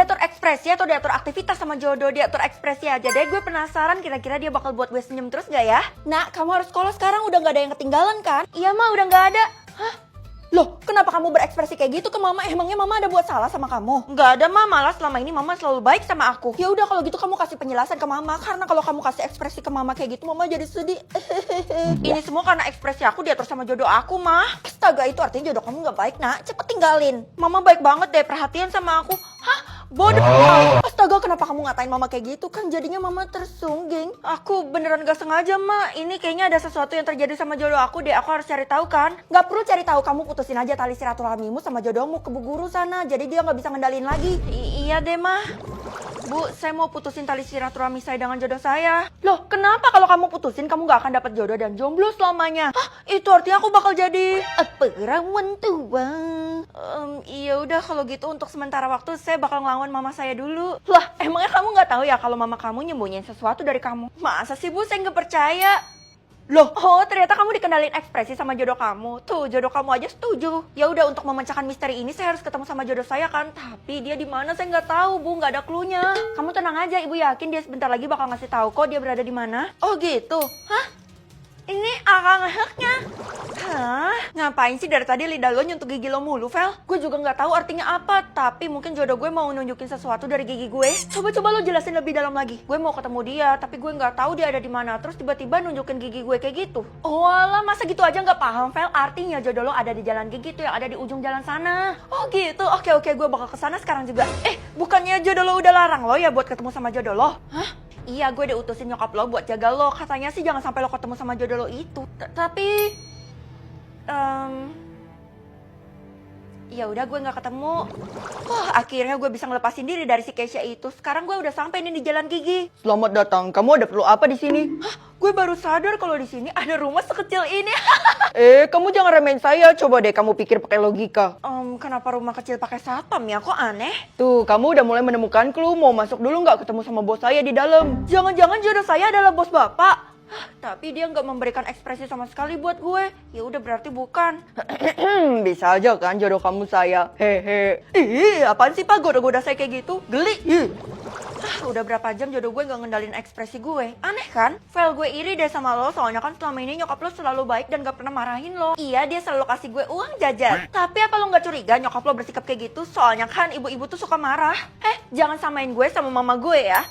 Diatur ekspresi atau diatur aktivitas sama jodoh? Diatur ekspresi aja deh, gue penasaran kira-kira dia bakal buat gue senyum terus gak ya? Nak, kamu harus sekolah sekarang, udah gak ada yang ketinggalan kan? Iya Ma, udah gak ada. Hah? Loh, kenapa kamu berekspresi kayak gitu ke Mama? Emangnya Mama ada buat salah sama kamu? Nggak ada Ma, malah selama ini Mama selalu baik sama aku. Ya udah kalau gitu kamu kasih penjelasan ke Mama, karena kalau kamu kasih ekspresi ke Mama kayak gitu Mama jadi sedih. Ini semua karena ekspresi aku diatur sama jodoh aku, Ma. Astaga, itu artinya jodoh kamu nggak baik, Nak. Cepet tinggalin. Mama baik banget deh, perhatian sama aku. Hah? Bodoh. Astaga, kenapa kamu ngatain Mama kayak gitu? Kan jadinya Mama tersungging. Aku beneran gak sengaja, Ma. Ini kayaknya ada sesuatu yang terjadi sama jodoh aku deh. Aku harus cari tahu kan? Gak perlu cari tahu, kamu putusin aja tali silaturahmimu sama jodohmu ke Bu Guru sana. Jadi dia gak bisa ngendalin lagi. Iya deh, Ma. Bu, saya mau putusin tali silaturahmi saya dengan jodoh saya. Loh, kenapa kalau kamu putusin kamu gak akan dapat jodoh dan jomblo selamanya? Hah, itu artinya aku bakal jadi perawan tua. Iya udah kalau gitu untuk sementara waktu saya bakal ngelawan mama saya dulu. Lah, emangnya kamu nggak tahu ya kalau mama kamu nyembunyiin sesuatu dari kamu? Masa sih Bu, saya nggak percaya. Loh, oh ternyata kamu dikendalin ekspresi sama jodoh kamu. Tuh, jodoh kamu aja setuju. Ya udah, untuk memecahkan misteri ini saya harus ketemu sama jodoh saya kan. Tapi dia di mana saya nggak tahu, Bu, nggak ada cluenya. Kamu tenang aja, Ibu yakin dia sebentar lagi bakal ngasih tahu kok dia berada di mana. Oh gitu. Hah? Ini akang ngeheknya. Hah? Ngapain sih dari tadi lidah lo nyentuh gigi lo mulu, Vel? Gue juga nggak tahu artinya apa, tapi mungkin jodoh gue mau nunjukin sesuatu dari gigi gue. Coba lo jelasin lebih dalam lagi. Gue mau ketemu dia, tapi gue nggak tahu dia ada di mana. Terus tiba-tiba nunjukin gigi gue kayak gitu. Oh alah, masa gitu aja nggak paham, Vel? Artinya jodoh lo ada di jalan gigi tuh yang ada di ujung jalan sana. Oh gitu, oke, gue bakal kesana sekarang juga. Bukannya jodoh lo udah larang lo ya buat ketemu sama jodoh lo? Hah? Iya, gue udah utusin nyokap lo buat jaga lo. Katanya sih jangan sampai lo ketemu sama jodoh lo itu. Tapi ya udah, gue nggak ketemu. Wah, akhirnya gue bisa ngelepasin diri dari si Keisha itu. Sekarang gue udah sampai nih di Jalan Gigi. Selamat datang. Kamu ada perlu apa di sini? Hah? Gue baru sadar kalau di sini ada rumah sekecil ini. Kamu jangan remehin saya. Coba deh kamu pikir pakai logika. Kenapa rumah kecil pakai satpam ya? Kok aneh? Tuh, kamu udah mulai menemukan clue. Mau masuk dulu nggak ketemu sama bos saya di dalam? Jangan-jangan jodoh saya adalah bos bapak. Tapi dia nggak memberikan ekspresi sama sekali buat gue. Ya udah, berarti bukan. Bisa aja kan jodoh kamu saya. Hehe. Apaan sih Pak, goda-goda saya kayak gitu? Geli. Udah berapa jam jodoh gue nggak ngendalin ekspresi gue. Aneh kan? Vel, gue iri deh sama lo. Soalnya kan selama ini nyokap lo selalu baik dan gak pernah marahin lo. Iya, dia selalu kasih gue uang jajan. Tapi apa lo nggak curiga nyokap lo bersikap kayak gitu? Soalnya kan ibu-ibu tuh suka marah. Jangan samain gue sama mama gue ya.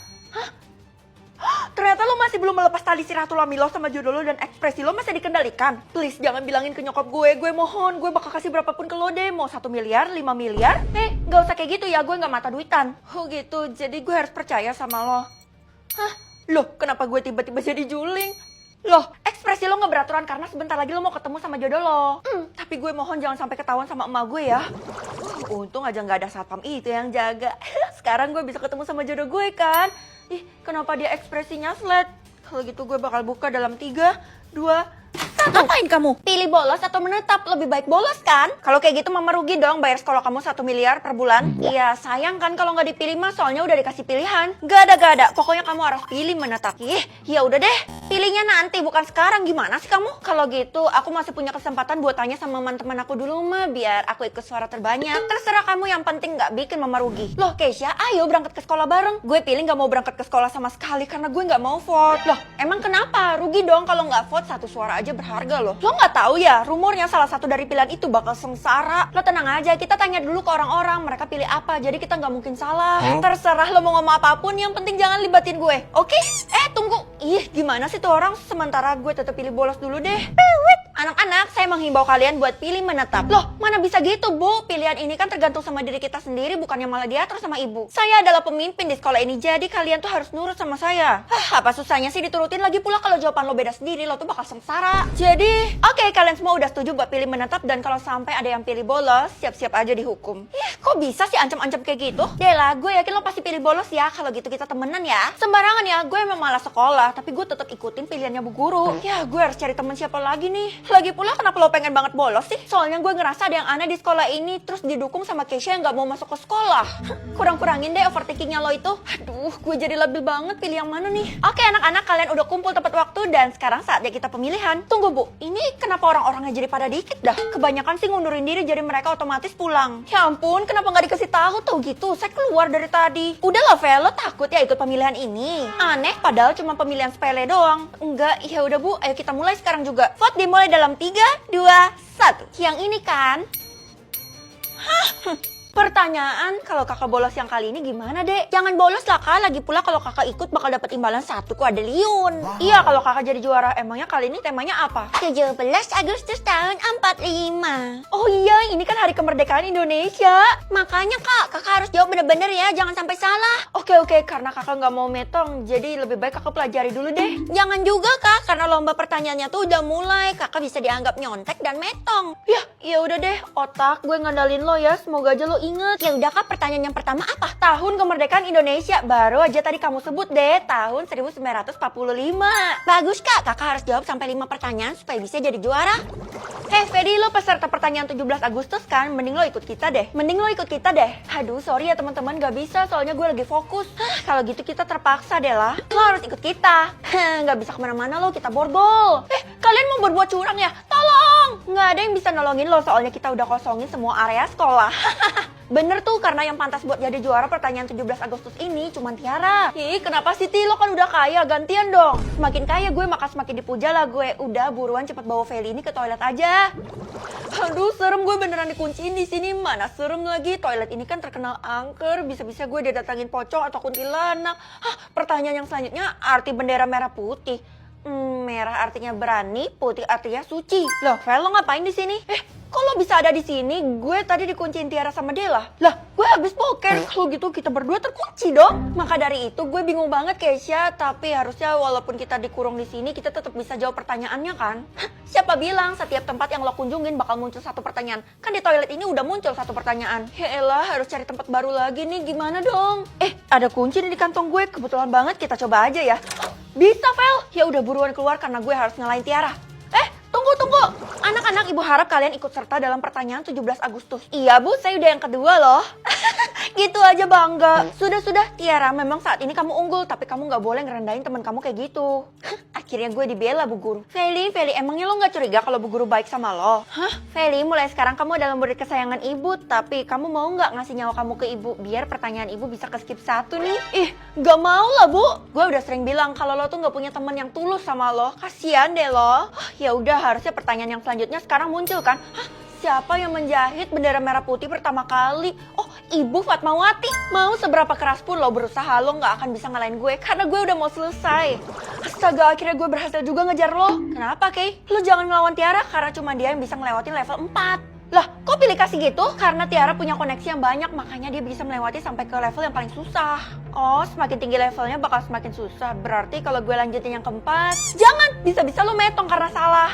Ternyata lo masih belum melepas tali silaturahmi lo sama jodoh lo dan ekspresi lo masih dikendalikan. Please jangan bilangin ke nyokap gue mohon. Gue bakal kasih berapapun ke lo deh. Mau 1 miliar, 5 miliar. Gak usah kayak gitu ya, gue gak mata duitan. Oh gitu, jadi gue harus percaya sama lo. Hah? Loh, kenapa gue tiba-tiba jadi juling? Loh, ekspresi lo gak beraturan karena sebentar lagi lo mau ketemu sama jodoh lo. Tapi gue mohon jangan sampai ketahuan sama emak gue ya. Untung aja gak ada satpam itu yang jaga. Sekarang gue bisa ketemu sama jodoh gue kan. Kenapa dia ekspresinya flat? Kalau gitu gue bakal buka dalam 3, 2, 1. Ngapain kamu? Pilih bolos atau menetap? Lebih baik bolos kan? Kalau kayak gitu mama rugi dong bayar sekolah kamu 1 miliar per bulan. Iya, sayang kan kalau nggak dipilih mah, soalnya udah dikasih pilihan. Gak ada. Pokoknya kamu harus pilih menetap. Ya udah deh. Pilihnya nanti, bukan sekarang. Gimana sih kamu? Kalau gitu, aku masih punya kesempatan buat tanya sama teman-teman aku dulu mah, biar aku ikut suara terbanyak. Terserah kamu, yang penting nggak bikin mama rugi. Loh Keisha, ayo berangkat ke sekolah bareng. Gue pilih nggak mau berangkat ke sekolah sama sekali karena gue nggak mau vote. Loh, emang kenapa? Rugi dong kalau nggak vote, 1 suara aja berharga loh. Lo nggak tahu ya, rumornya salah satu dari pilihan itu bakal sengsara. Lo tenang aja, kita tanya dulu ke orang-orang, mereka pilih apa, jadi kita nggak mungkin salah. Terserah lo mau ngomong apapun, yang penting jangan libatin gue, oke? Tunggu. Gimana sih tuh orang? Sementara gue tetap pilih bolos dulu deh. Anak-anak, saya menghimbau kalian buat pilih menetap. Loh, mana bisa gitu, Bu? Pilihan ini kan tergantung sama diri kita sendiri, bukannya malah diatur sama ibu. Saya adalah pemimpin di sekolah ini, jadi kalian tuh harus nurut sama saya. Apa susahnya sih diturutin? Lagi pula kalau jawaban lo beda sendiri, lo tuh bakal sengsara. Jadi, oke, kalian semua udah setuju buat pilih menetap, dan kalau sampai ada yang pilih bolos, siap-siap aja dihukum. Kok bisa sih ancam-ancam kayak gitu? Yalah, gue yakin lo pasti pilih bolos ya. Kalau gitu kita temenan ya. Sembarangan ya, gue emang malas sekolah, tapi gue tetap ikutin pilihannya Bu Guru. Ya, gue harus cari temen siapa lagi nih. Lagi pula kenapa lo pengen banget bolos sih? Soalnya gue ngerasa ada yang aneh di sekolah ini, terus didukung sama Keisha yang gak mau masuk ke sekolah. Kurang-kurangin deh overthinkingnya lo itu. Aduh, gue jadi labil banget, pilih yang mana nih? Oke anak-anak, kalian udah kumpul tepat waktu dan sekarang saatnya kita pemilihan. Tunggu Bu, ini kenapa orang-orangnya jadi pada dikit dah? Kebanyakan sih ngundurin diri jadi mereka otomatis pulang. Ya ampun, kenapa gak dikasih tahu tuh gitu? Saya keluar dari tadi. Udah lah Vel, lo takut ya ikut pemilihan ini? Aneh, padahal cuma pemilihan sepele doang. Enggak, ya udah Bu, ayo kita mulai sekarang juga. Vote dimulai dalam 3, 2, 1. Yang ini kan? Hah? Pertanyaan, kalau kakak bolos yang kali ini gimana dek? Jangan bolos lah kak, lagi pula kalau kakak ikut bakal dapat imbalan 1 kuadriliun. Iya, kalau kakak jadi juara, emangnya kali ini temanya apa? 17 Agustus tahun 45. Oh iya, ini kan hari kemerdekaan Indonesia. Makanya kakak harus jawab bener-bener ya, jangan sampai salah. Oke, karena kakak nggak mau metong, jadi lebih baik kakak pelajari dulu deh. Jangan juga kak, karena lomba pertanyaannya tuh udah mulai, kakak bisa dianggap nyontek dan metong. Ya udah deh, otak gue ngandalin lo ya, semoga aja lo inget. Ya udah kak, pertanyaan yang pertama apa? Tahun kemerdekaan Indonesia. Baru aja tadi kamu sebut deh, tahun 1945. Bagus kak, kakak harus jawab sampai 5 pertanyaan supaya bisa jadi juara. Fedi, lo peserta pertanyaan 17 Agustus kan? Mending lo ikut kita deh. Aduh, sorry ya teman-teman, gak bisa soalnya gue lagi fokus. Kalau gitu kita terpaksa deh lah. Lo harus ikut kita. Gak bisa kemana-mana lo, kita borgol. Kalian mau berbuat curang ya? Tolong! Gak ada yang bisa nolongin lo soalnya kita udah kosongin semua area sekolah. Bener tuh, karena yang pantas buat jadi juara pertanyaan 17 Agustus ini cuma Tiara. Ih, kenapa sih Ti? Lo kan udah kaya, gantian dong. Semakin kaya gue, maka semakin dipuja lah gue. Udah, buruan cepet bawa Feli ini ke toilet aja. Aduh, serem, gue beneran dikunciin di sini. Mana serem lagi, toilet ini kan terkenal angker. Bisa-bisa gue didatangin pocong atau kuntilanak. Pertanyaan yang selanjutnya, arti bendera merah putih. Merah artinya berani, putih artinya suci. Loh, Fel, lo ngapain di sini? Kok lo bisa ada di sini? Gue tadi dikunciin Tiara sama Dela. Lah, gue habis poker. Kalau gitu kita berdua terkunci dong. Maka dari itu gue bingung banget Keisha, tapi harusnya walaupun kita dikurung di sini, kita tetap bisa jawab pertanyaannya kan? Siapa bilang setiap tempat yang lo kunjungin bakal muncul 1 pertanyaan? Kan di toilet ini udah muncul 1 pertanyaan. Ya elah, harus cari tempat baru lagi nih, gimana dong? Ada kunci nih di kantong gue. Kebetulan banget, kita coba aja ya. Bisa, Vel. Ya udah buruan keluar karena gue harus ngalahin Tiara. Tunggu. Anak-anak, ibu harap kalian ikut serta dalam pertanyaan 17 Agustus. Iya bu, saya udah yang kedua loh. Gitu aja bangga. Sudah, Tiara, memang saat ini kamu unggul, tapi kamu gak boleh ngerendahin teman kamu kayak gitu. Akhirnya gue dibela bu guru. Feli, emangnya lo gak curiga kalau bu guru baik sama lo? Feli, mulai sekarang kamu adalah murid kesayangan ibu, tapi kamu mau gak ngasih nyawa kamu ke ibu, biar pertanyaan ibu bisa ke-skip 1 nih? Gak mau lah bu. Gue udah sering bilang kalau lo tuh gak punya teman yang tulus sama lo. Kasian deh lo. Ya udah, harusnya pertanyaan yang selanjutnya sekarang muncul kan? Siapa yang menjahit bendera merah putih pertama kali? Oh, Ibu Fatmawati. Mau seberapa keras pun lo berusaha, lo gak akan bisa ngalahin gue karena gue udah mau selesai. Astaga, akhirnya gue berhasil juga ngejar lo. Kenapa, Kay? Lo jangan ngelawan Tiara karena cuma dia yang bisa ngelewatin level 4. Lah, kok pilih kasih gitu? Karena Tiara punya koneksi yang banyak, makanya dia bisa melewati sampai ke level yang paling susah. Oh, semakin tinggi levelnya bakal semakin susah. Berarti kalau gue lanjutin yang keempat, jangan! Bisa-bisa lo metong karena salah.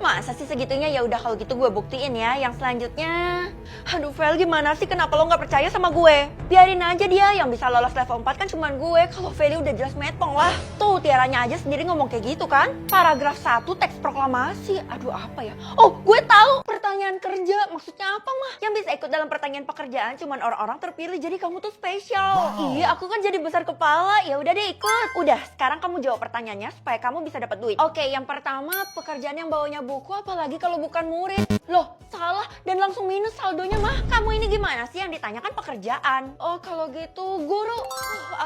Masa sih segitunya? Ya udah kalau gitu gue buktiin ya yang selanjutnya. Aduh, Vel, gimana sih? Kenapa lo nggak percaya sama gue? Biarin aja dia, yang bisa lolos level 4 kan cuman gue. Kalau Feli udah jelas metong lah. Tuh, Tiaranya aja sendiri ngomong kayak gitu kan? Paragraf 1 teks proklamasi. Aduh, apa ya? Oh, gue tahu. Pertanyaan kerja. Maksudnya apa, mah? Yang bisa ikut dalam pertanyaan pekerjaan cuman orang-orang terpilih. Jadi kamu tuh spesial. Wow. Iya, aku kan jadi besar kepala. Ya udah deh, ikut. Udah, sekarang kamu jawab pertanyaannya supaya kamu bisa dapat duit. Oke, yang pertama, pekerjaan yang bawanya buku, apalagi kalau bukan murid. Loh, salah dan langsung minus saldonya, mah. Kamu ini gimana sih? Yang ditanyakan pekerjaan. Oh, kalau gitu guru.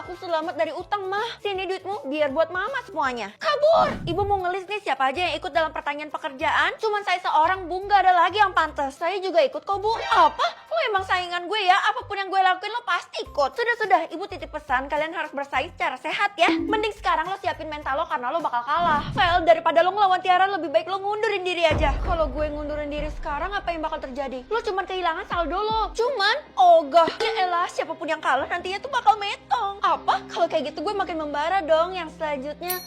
Aku selamat dari utang, mah. Sini duitmu biar buat mama semuanya. Kabur. Ibu mau ngelis nih siapa aja yang ikut dalam pertanyaan pekerjaan. Cuman saya seorang, Bu, nggak ada lagi yang pantas. Saya juga ikut kok, Bu. Apa? Lo emang saingan gue ya? Apapun yang gue lakuin lo pasti ikut. Sudah, Ibu titip pesan, kalian harus bersaing secara sehat ya. Mending sekarang lo siapin mental lo karena lo bakal kalah. Vel, daripada lo ngelawan Tiara, lebih baik lo ngundurin diri aja. Kalau gue ngundurin diri sekarang, apa yang bakal terjadi? Lo cuman kehilangan saldo lo. Cuman, ogah. Ya elah, siapapun yang kalah nantinya tuh bakal metong. Apa? Kalau kayak gitu gue makin membara dong. Yang selanjutnya,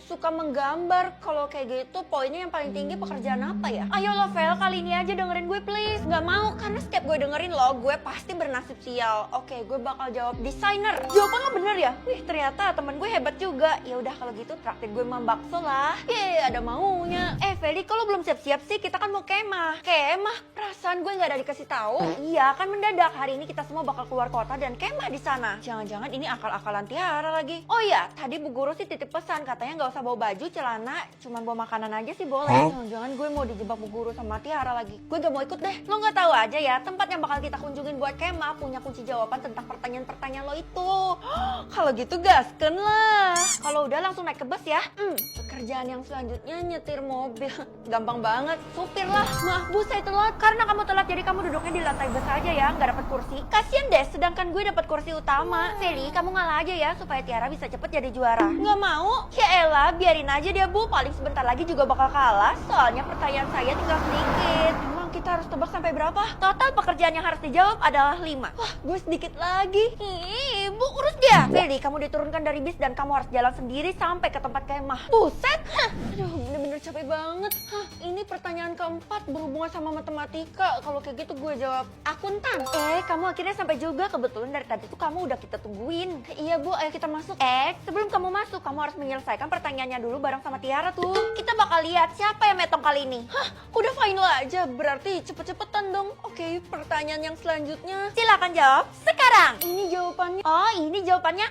suka menggambar. Kalau kayak gitu, poinnya yang paling tinggi pekerjaan apa ya? Ayo lo, Vel, kali ini aja dengerin gue please. Gak mau, karena setiap gue dengerin lo, gue pasti bernasib sial. Oke, gue bakal jawab desainer. Jawaban lo bener ya? Wih, ternyata temen gue hebat juga. Ya udah kalau gitu traktir gue sama bakso lah. Ada maunya. Feli, kalau belum siap-siap sih, kita kan mau kemah. Kemah? Perasaan gue nggak ada dikasih tahu. Iya, kan mendadak. Hari ini kita semua bakal keluar kota dan kemah di sana. Jangan-jangan ini akal-akalan Tiara lagi. Oh iya, tadi Bu Guru sih titip pesan, katanya nggak usah bawa baju, celana, cuma bawa makanan aja sih boleh. Jangan-jangan gue mau dijebak Bu Guru sama Tiara lagi. Gue gak mau ikut deh. Lo nggak tahu aja ya, tempat yang bakal kita kunjungin buat kemah punya kunci jawaban tentang pertanyaan-pertanyaan lo itu. Kalau gitu gasken lah. Kalau udah langsung naik ke bus ya. Pekerjaan yang selanjutnya nyetir mobil. Gampang banget, supir lah. Maaf Bu, saya telat. Karena kamu telat jadi kamu duduknya di lantai bus aja ya, nggak dapat kursi. Kasian deh, sedangkan gue dapat kursi utama. Feli, kamu ngalah aja ya supaya Tiara bisa cepet jadi juara. Nggak mau? Ya elah, biarin aja dia Bu. Paling sebentar lagi juga bakal kalah. Soalnya pertanyaan saya tinggal sedikit. Emang kita harus tebak sampai berapa? Total pekerjaan yang harus dijawab adalah 5. Wah, gue sedikit lagi. Bu, urus dia. Feli, kamu diturunkan dari bis dan kamu harus jalan sendiri sampai ke tempat kemah. Buset. Aduh, bener-bener capek banget. Ini pertanyaan keempat berhubungan sama matematika. Kalau kayak gitu gue jawab akuntan. Kamu akhirnya sampai juga. Kebetulan dari tadi tuh kamu udah kita tungguin. Iya Bu, ayo kita masuk. Sebelum kamu masuk, kamu harus menyelesaikan pertanyaannya dulu bareng sama Tiara tuh. Kita bakal lihat siapa yang metong kali ini. Udah final aja. Berarti cepet-cepetan dong. Oke, pertanyaan yang selanjutnya. Silakan jawab sekarang. Ini jawabannya. Oh, ini jawabannya.